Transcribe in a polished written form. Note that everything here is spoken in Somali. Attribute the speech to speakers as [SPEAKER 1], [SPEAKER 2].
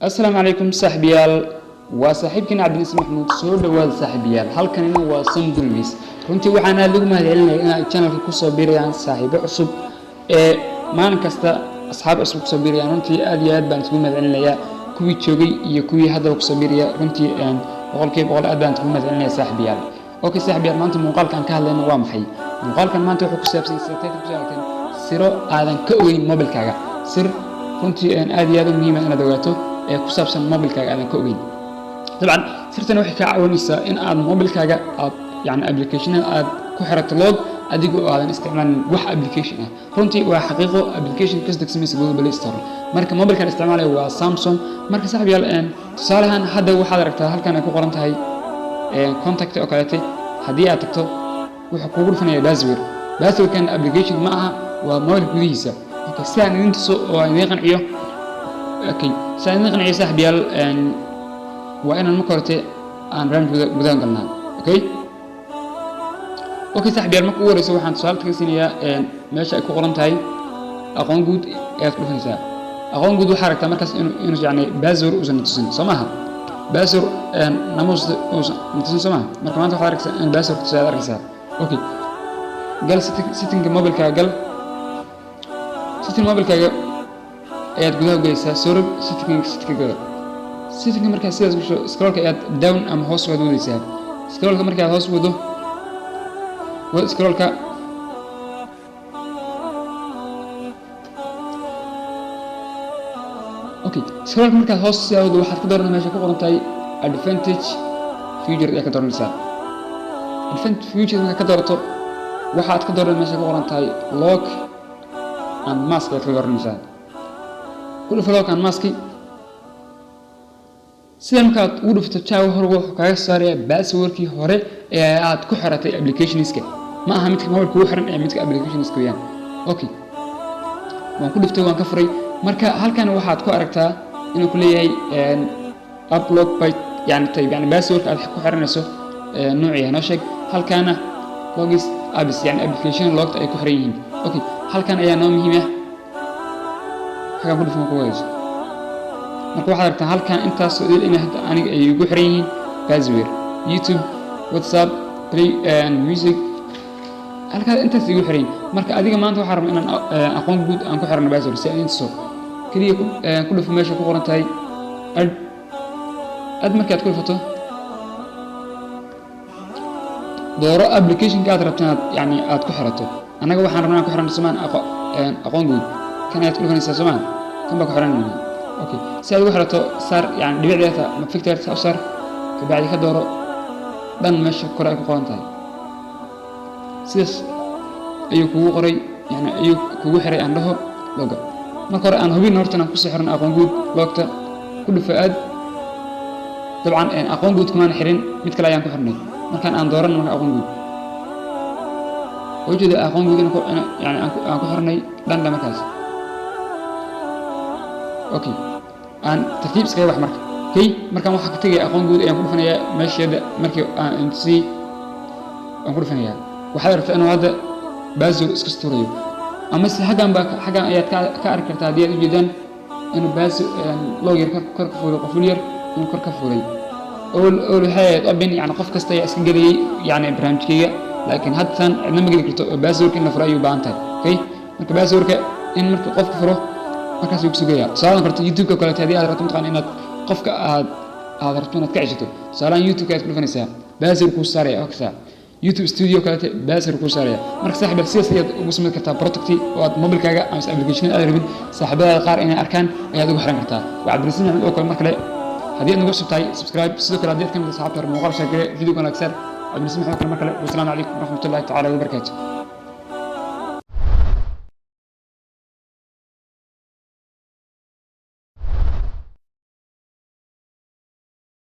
[SPEAKER 1] السلام عليكم صاحبيال وصاحبكنا عبد الناصر محمود soo dhawaad saaxiibayaal halkanina waa Samdulmis runtii waxaan aad ugu mahadcelinayaa in channelka ku soo biirayaan saaxiibo cusub ee maalin kasta asxaab cusub ku soo biirayaan runtii aad iyo aad baan ugu mahadcelinayaa kuwii joogay iyo kuwii hadda ku soo biiraya runtii boqolkiiba boqol aad baan ugu mahadcelinayaa saaxiibayaal okay saaxiibayaal maanta muuqaalkan ka hadlayno waa maxay muuqaalkan maanta wuxuu ku saabsan yahay ku saabsan siro aadan ka ogeyn mobilkaaga sir runtii aad iyo aad u muhiim ah inaad ogaato ee ku saabsan mobilkaaga aadan ka ogeyn طبعا سirtan waxay ka caawinaysaa in aad mobilkaaga aad yani application aad ku xirato log adigoo aadan isticmaalin wax application ah runtii waa xaqiiqo application kasta degsimaysa Google Play Store marka mobilkan isticmaalayo waa Samsung marka saaxiibayaal tusaalahan hadda waxaad aragtaa halkan ay ku qoran tahay contact oo kaleete hadii aad tagto wuxuu kugu dhufanayaa passwordkan application ma aha waa mobil gudihiisa okay saan idin tuso oo idin qanciyo okay saan idin qanciyo saaxiibayaal وأنا المكرتة عن رمز بدان قلنا، أوكي صاحبي المكو ورا يسوي حن سؤال تكسينيا ماشي أكو قرن تاي أقون جود يأكل في نساء أقون جود وحركة مركز إنه يعني بازور وزن تسن سماها بازور نموز تسن سماها مركز ما أنت حركة إن بازور تساعد ركسا أوكي قال سيتنج موبيل كقال سيتنج موبيل كقال أيات جودها جيسا سورب سيتنج كقال سيتنج markaa sidaas u scrollka aad down ama hoos wado wadaysaa scrollka markaa hoos wado scrollka okay scrollka markaa hoos wado waxaad ka dooranaysaa meesha ku qoran tahay advantage feature ee ka dooranaysaa advantage feature markaa ka doorato waxaad ka dooranaysaa meesha ku qoran tahay lock and mask ee ka dooranaysaa ku dhufo lock and mask sida markaad ugu dhufto jaaw hore wuxuu kaaga saaraya passwordkii hore ee aad ku xiratay applicationska ma aha midka mobilka ugu xiran ee midka applicationska weeyaan okay waan ku dhuftay waan ka furay marka halkan waxaad ku aragtaa inuu ku leeyahay upload by yani passwordka aad ku xiranayso noociisa noo sheeg halkaana logis apps yani application logged ay ku xiran yihiin okay halkan ayaa noo muhiim ah halkan ku dhufmo ku wayso marka waxaad aragtaa halkan intaas oo in aniga ay ugu xiran yihiin password YouTube WhatsApp Play and Music halka intaas ugu xiran marka adiga maanta waxaan rabaa inaan aqoon guud aan ku xirno password si aan soo kaliya ku dhufo meesha ku qoran tahay aad markaad ku dhufato dooro application ka aad rabtaan yani aad ku xirato anaga waxaan rabnaa ku xirno samaan aqoon guud kan aad ku dhufanaysaa samaan kan ba ku xiranayna okay سأل واحد صار يعني دبعته ما فكرت صار كبعد كدوره دن ماشي كره كقانتاي سيس أيوكو قري يعني أيوكو حري عنده لوجا ما قرأ أنا هبين نورتنا كسحرنا أقون جود لوقته كل فؤاد طبعا أقون جود كمان حرين مثل أيام كحرني ما كان أنا دورنا من أقون جود وجد أقون جود أنا يعني أنا كحرني دن لما كاس أوكي aan tartiib iskaga wax marka kay markaan waxa ka tagay aqoon guud ayaan ku dhufanayaa meeshada markii aan intii aan ku dhufanayaa waxaad rabtaa inuu hadda password iska sturayo ama si xagan ayaad ka arki kartaa hadii aad u jeedaan inuu password login kor ka fuulo qof yar inuu kor ka fuulay oo waxay open yani qof kasta ayaa iska galiyay yani barnaamijkayga laakiin haddan cidna ma geli karto password in la furo ayuu baahan tahay okay marka passwordka in marka qofka furo markaas uu sugaya saalan karto YouTube kale taadi aad rabto taqaan inaad qofka aad rabto inaad ka ceshato saalan YouTube ka aad ku dhufanaysaa password ku saaraya oksa YouTube studio kale password ku saaraya marka saaxiib sidaas ayaad ugu sameyn kartaa product oo aad mobilkaaga ama application aad rabid saaxiibada qaar inay arkaan ayaad ugu xiran kartaa waa Cabdirasiin Maxamed oo kale markale hadii aad nagu subscribe sidoo kale hadii aad kamid tahay saaxiibta muuqaal sheekay video kan aksar Cabdirasiin Maxamed markale wassalaamu calaykum waraxmatullaahi ta'ala wa barakaatuh